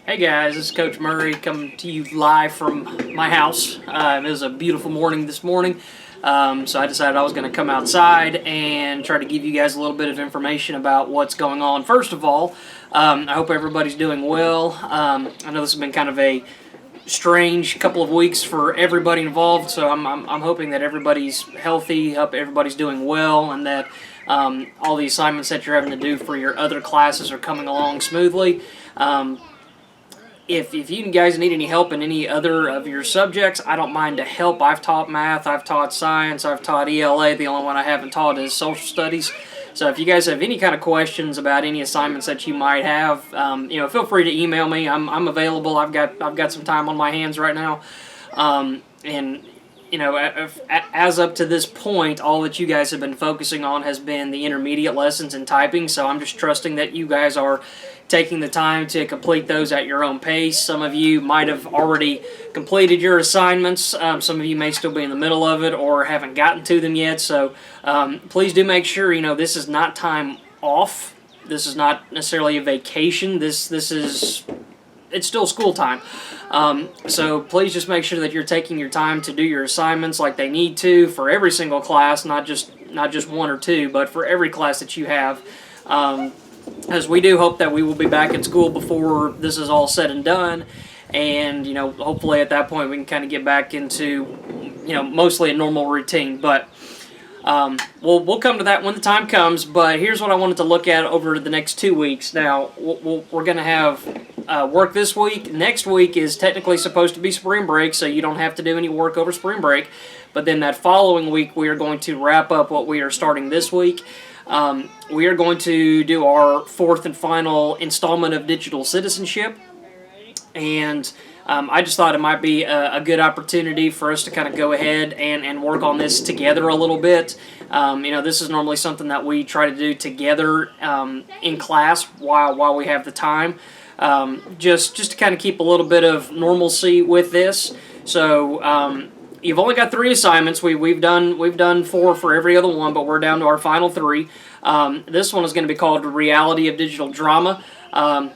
Hey guys, this is Coach Murray coming to you live from my house. It was a beautiful morning this morning, so I decided I was going to come outside and try to give you guys a little bit of information about what's going on. First of all, I hope everybody's doing well. I know this has been kind of a strange couple of weeks for everybody involved, so I'm hoping that everybody's healthy, hope everybody's doing well, and that all the assignments that you're having to do for your other classes are coming along smoothly. If you guys need any help in any other of your subjects, I don't mind to help. I've taught math, I've taught science, I've taught ELA. The only one I haven't taught is social studies. So if you guys have any kind of questions about any assignments that you might have, feel free to email me. I'm available. I've got some time on my hands right now, and as up to this point, all that you guys have been focusing on has been the intermediate lessons in typing. So I'm just trusting that you guys are taking the time to complete those at your own pace. Some of you might have already completed your assignments. Some of you may still be in the middle of it or haven't gotten to them yet. So please do make sure, this is not time off. This is not necessarily a vacation. It's still school time. So please just make sure that you're taking your time to do your assignments like they need to for every single class, not just one or two, but for every class that you have. As we do hope that we will be back in school before this is all said and done, and hopefully at that point we can kind of get back into mostly a normal routine. But we'll come to that when the time comes. But here's what I wanted to look at over the next 2 weeks. Now we're going to have work this week. Next week is technically supposed to be spring break, so you don't have to do any work over spring break. But then that following week we are going to wrap up what we are starting this week. We are going to do our fourth and final installment of Digital Citizenship, and I just thought it might be a good opportunity for us to kind of go ahead and work on this together a little bit. This is normally something that we try to do together in class while we have the time, just to kind of keep a little bit of normalcy with this. So you've only got 3 assignments. We've done 4 for every other one, but we're down to our final 3. This one is going to be called Reality of Digital Drama.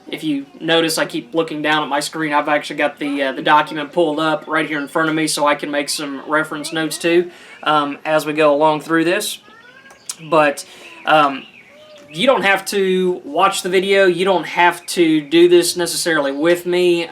If you notice, I keep looking down at my screen. I've actually got the document pulled up right here in front of me, so I can make some reference notes too as we go along through this. But you don't have to watch the video. You don't have to do this necessarily with me.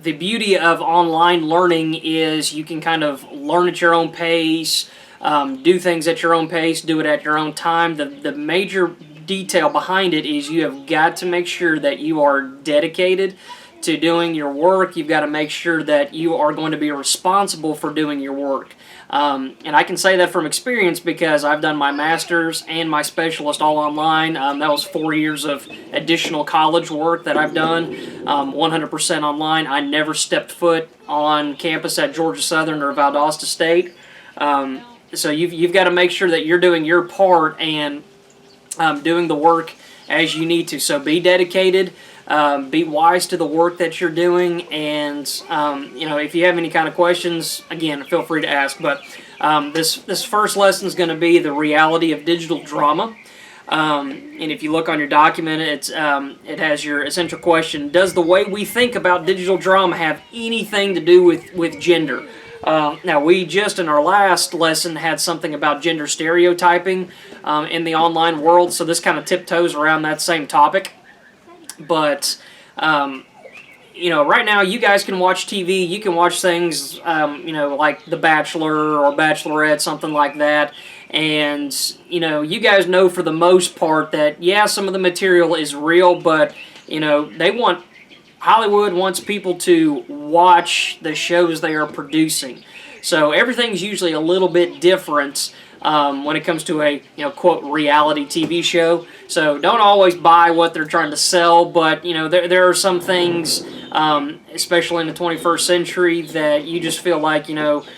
The beauty of online learning is you can kind of learn at your own pace, do things at your own pace, do it at your own time. The major detail behind it is you have got to make sure that you are dedicated to doing your work. You've got to make sure that you are going to be responsible for doing your work. And I can say that from experience because I've done my master's and my specialist all online. That was 4 years of additional college work that I've done, 100% online. I never stepped foot on campus at Georgia Southern or Valdosta State. So you've got to make sure that you're doing your part and doing the work as you need to. So be dedicated. Be wise to the work that you're doing, and if you have any kind of questions, again, feel free to ask. But this first lesson is going to be the reality of digital drama. And if you look on your document, it has your essential question: does the way we think about digital drama have anything to do with gender? Now, we just in our last lesson had something about gender stereotyping in the online world, so this kind of tiptoes around that same topic. But, right now you guys can watch TV, you can watch things, like The Bachelor or Bachelorette, something like that. And, you guys know for the most part that, yeah, some of the material is real, but, Hollywood wants people to watch the shows they are producing. So everything's usually a little bit different when it comes to a, quote, reality TV show. So don't always buy what they're trying to sell, but, there are some things, especially in the 21st century, that you just feel like, one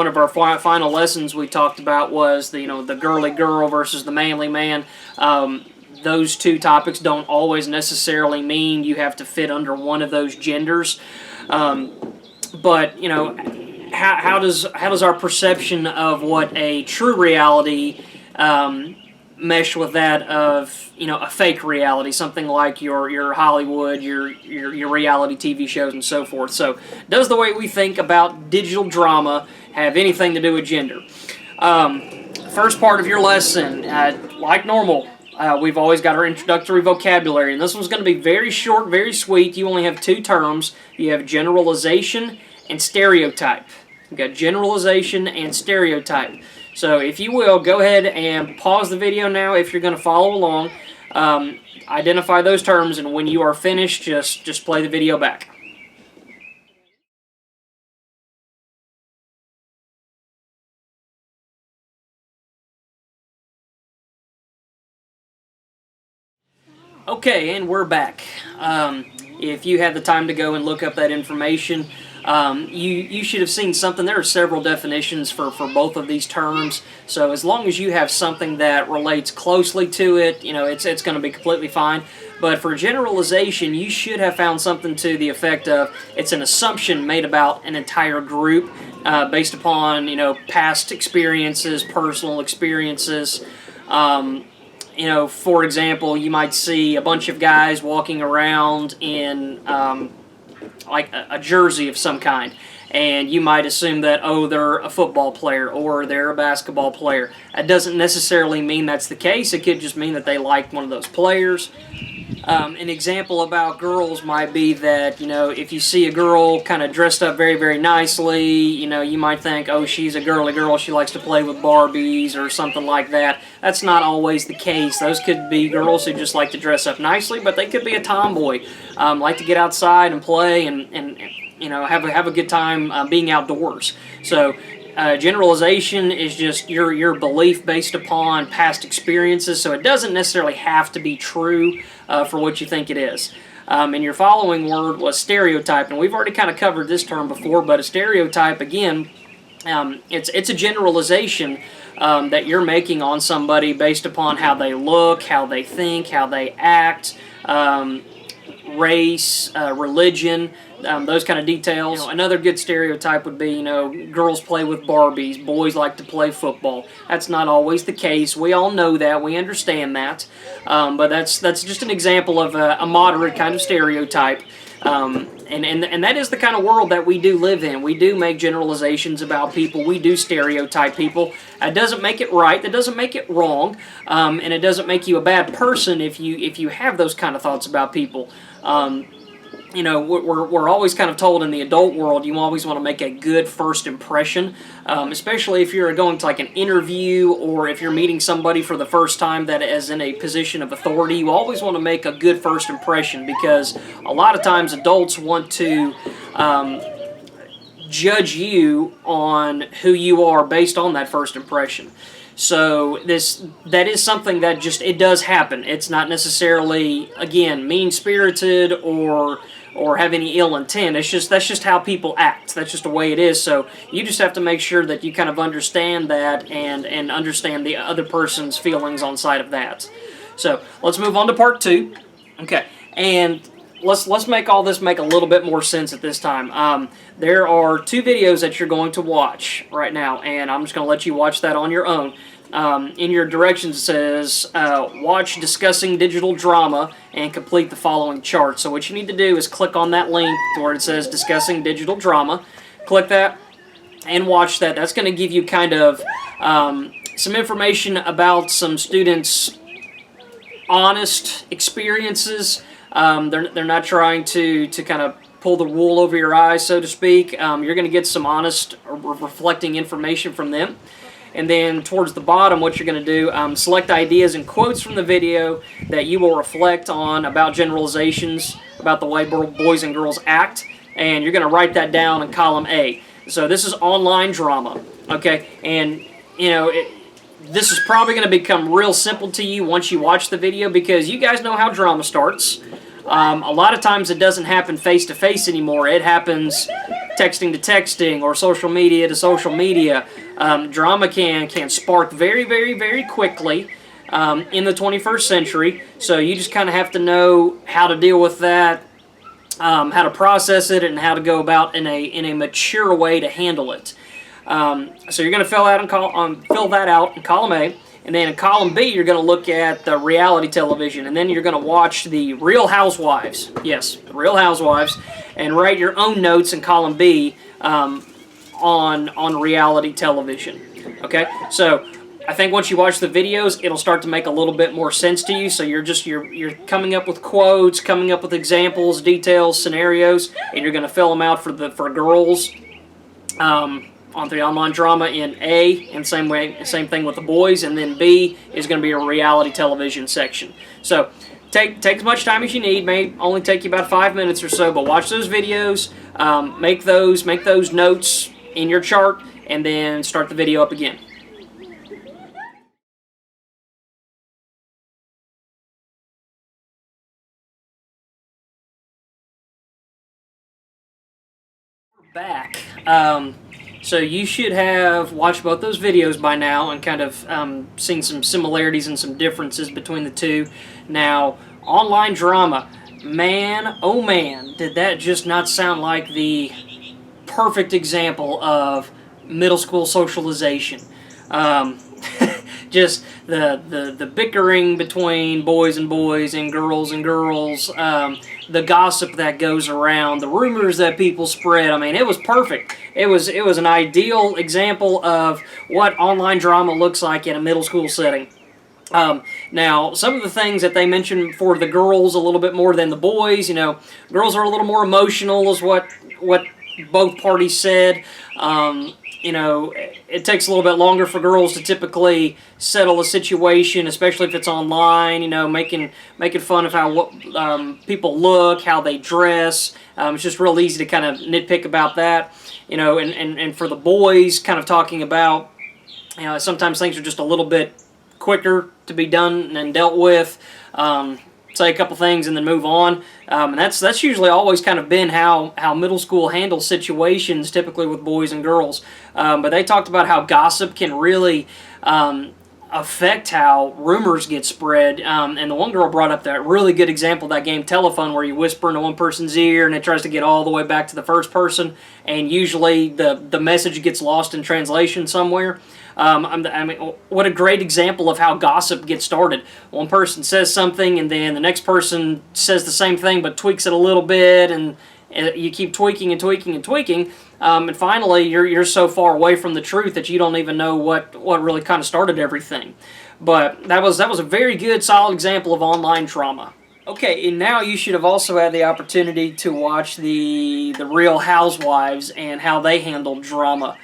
of our final lessons we talked about was the girly girl versus the manly man. Those two topics don't always necessarily mean you have to fit under one of those genders. But, how does our perception of what a true reality mesh with that of, you know, a fake reality, something like your Hollywood, your reality TV shows and so forth. So does the way we think about digital drama have anything to do with gender? First part of your lesson, like normal, we've always got our introductory vocabulary, and this one's going to be very short, very sweet. You only have two terms. You have generalization and stereotype. You've got generalization and stereotype. So if you will, go ahead and pause the video now if you're going to follow along. Identify those terms, and when you are finished, just play the video back. Okay, and we're back. If you had the time to go and look up that information, you should have seen something. There are several definitions for both of these terms, so as long as you have something that relates closely to it, you know, it's going to be completely fine. But for generalization, you should have found something to the effect of it's an assumption made about an entire group based upon, you know, past experiences, personal experiences. You know, for example, you might see a bunch of guys walking around in like a jersey of some kind, and you might assume that, oh, they're a football player or they're a basketball player. That doesn't necessarily mean that's the case. It could just mean that they like one of those players. An example about girls might be that, you know, if you see a girl kind of dressed up very, very nicely, you know, you might think, oh, she's a girly girl, she likes to play with Barbies or something like that. That's not always the case. Those could be girls who just like to dress up nicely, but they could be a tomboy, like to get outside and play and you know, have a good time being outdoors. So generalization is just your belief based upon past experiences, so it doesn't necessarily have to be true for what you think it is. And your following word was stereotype, and we've already kind of covered this term before, but a stereotype, again, it's a generalization that you're making on somebody based upon how they look, how they think, how they act, race, religion, those kind of details. You know, another good stereotype would be, you know, girls play with Barbies, boys like to play football. That's not always the case. We all know that. We understand that. But that's just an example of a moderate kind of stereotype. And that is the kind of world that we do live in. We do make generalizations about people. We do stereotype people. It doesn't make it right. That doesn't make it wrong. And it doesn't make you a bad person if you have those kind of thoughts about people. You know, we're always kind of told in the adult world you always want to make a good first impression, especially if you're going to like an interview or if you're meeting somebody for the first time that is in a position of authority. You always want to make a good first impression because a lot of times adults want to judge you on who you are based on that first impression. So that is something that just, it does happen. It's not necessarily, again, mean-spirited or have any ill intent. That's just how people act. That's just the way it is. So you just have to make sure that you kind of understand that and understand the other person's feelings on side of that. So let's move on to part 2. Okay, and let's make all this make a little bit more sense at this time. There are 2 videos that you're going to watch right now, and I'm just going to let you watch that on your own. In your directions it says, watch Discussing Digital Drama and complete the following chart. So what you need to do is click on that link where it says Discussing Digital Drama. Click that and watch that. That's going to give you kind of some information about some students' honest experiences. They're not trying to kind of pull the wool over your eyes, so to speak. You're going to get some honest, reflecting information from them. And then towards the bottom, what you're going to do, select ideas and quotes from the video that you will reflect on about generalizations, about the way boys and girls act, and you're going to write that down in column A. So this is online drama, okay? And, you know, this is probably going to become real simple to you once you watch the video because you guys know how drama starts. A lot of times it doesn't happen face-to-face anymore. It happens texting to texting or social media to social media. Drama can spark very, very, very quickly in the 21st century. So you just kind of have to know how to deal with that, how to process it, and how to go about in a mature way to handle it. So you're going to fill that out in column A. And then in column B, you're going to look at the reality television. And then you're going to watch the Real Housewives. Yes, the Real Housewives. And write your own notes in column B on reality television. Okay? So I think once you watch the videos, it'll start to make a little bit more sense to you. So you're coming up with quotes, coming up with examples, details, scenarios, and you're going to fill them out for girls on the online drama in A, and same thing with the boys. And then B is going to be a reality television section. So take as much time as you need. May only take you about 5 minutes or so, but watch those videos, make those notes in your chart, and then start the video up again. Back. So you should have watched both those videos by now and kind of seen some similarities and some differences between the two. Now, online drama, man, oh man, did that just not sound like the perfect example of middle school socialization. Just the bickering between boys and boys and girls, the gossip that goes around, the rumors that people spread. I mean, it was perfect. It was an ideal example of what online drama looks like in a middle school setting. Now, some of the things that they mentioned for the girls a little bit more than the boys, girls are a little more emotional is what both parties said. It takes a little bit longer for girls to typically settle a situation, especially if it's online, making fun of how people look, how they dress. It's just real easy to kind of nitpick about that, and for the boys, kind of talking about, sometimes things are just a little bit quicker to be done and dealt with. Say a couple things and then move on. And that's usually always kind of been how middle school handles situations, typically with boys and girls. But they talked about how gossip can really affect how rumors get spread. And the one girl brought up that really good example, that game Telephone, where you whisper into one person's ear and it tries to get all the way back to the first person, and usually the message gets lost in translation somewhere. I mean, what a great example of how gossip gets started. One person says something, and then the next person says the same thing but tweaks it a little bit, and you keep tweaking and tweaking and tweaking, and finally you're so far away from the truth that you don't even know what really kind of started everything. But that was a very good, solid example of online drama. Okay, and now you should have also had the opportunity to watch the Real Housewives and how they handled drama.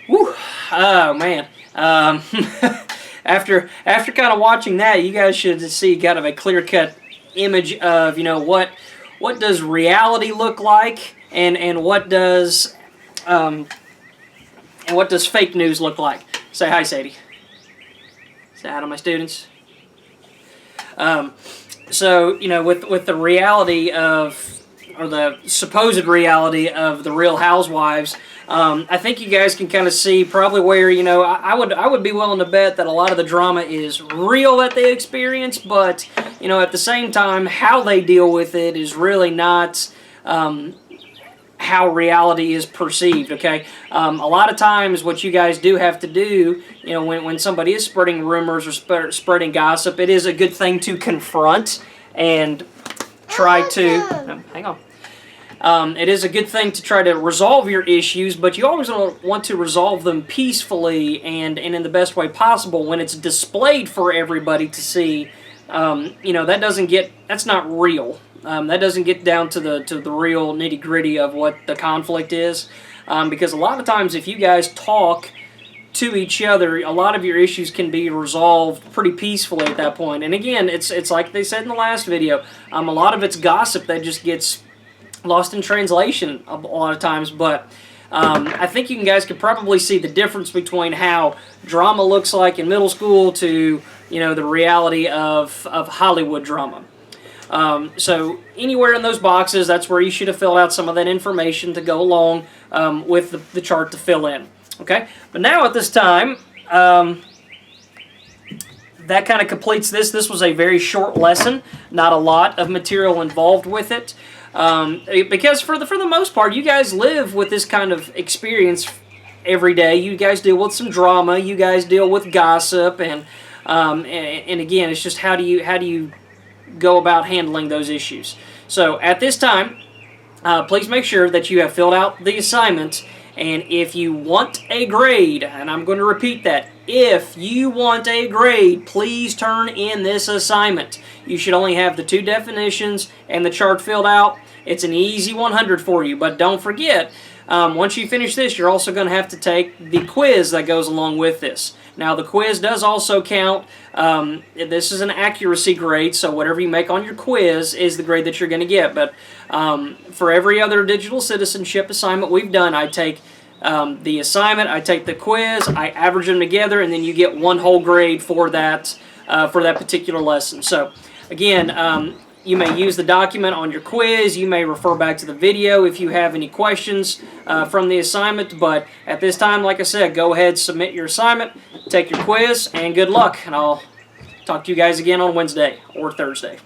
Whew. Oh man. After kind of watching that, you guys should see kind of a clear-cut image of what does reality look like, and what does fake news look like. Say hi, Sadie. Say hi to my students. So with the reality of, or the supposed reality of the Real Housewives, I think you guys can kind of see probably where, I would be willing to bet that a lot of the drama is real that they experience, but, at the same time, how they deal with it is really not how reality is perceived, okay? A lot of times what you guys do have to do, when somebody is spreading rumors or spreading gossip, it is a good thing to confront and try to... hang on. It is a good thing to try to resolve your issues, but you always want to resolve them peacefully and in the best way possible. When it's displayed for everybody to see, that's not real. That doesn't get down to the real nitty-gritty of what the conflict is, because a lot of times if you guys talk to each other, a lot of your issues can be resolved pretty peacefully at that point. And again, it's like they said in the last video, a lot of it's gossip that just gets lost in translation a lot of times, but I think you guys could probably see the difference between how drama looks like in middle school to the reality of Hollywood drama. So anywhere in those boxes, that's where you should have filled out some of that information to go along with the chart to fill in. Okay, but now at this time, that kind of completes this. This was a very short lesson, not a lot of material involved with it. Because for the most part, you guys live with this kind of experience every day. You guys deal with some drama. You guys deal with gossip, and And again, it's just how do you go about handling those issues. So at this time, please make sure that you have filled out the assignment, and if you want a grade, and I'm going to repeat that, if you want a grade, please turn in this assignment. You should only have the 2 definitions and the chart filled out. It's an easy 100 for you, but don't forget, once you finish this, you're also going to have to take the quiz that goes along with this. Now, the quiz does also count. This is an accuracy grade, so whatever you make on your quiz is the grade that you're going to get. But for every other digital citizenship assignment we've done, I take the assignment, I take the quiz, I average them together, and then you get one whole grade for that particular lesson. So, again, you may use the document on your quiz. You may refer back to the video if you have any questions from the assignment. But at this time, like I said, go ahead, submit your assignment, take your quiz, and good luck. And I'll talk to you guys again on Wednesday or Thursday.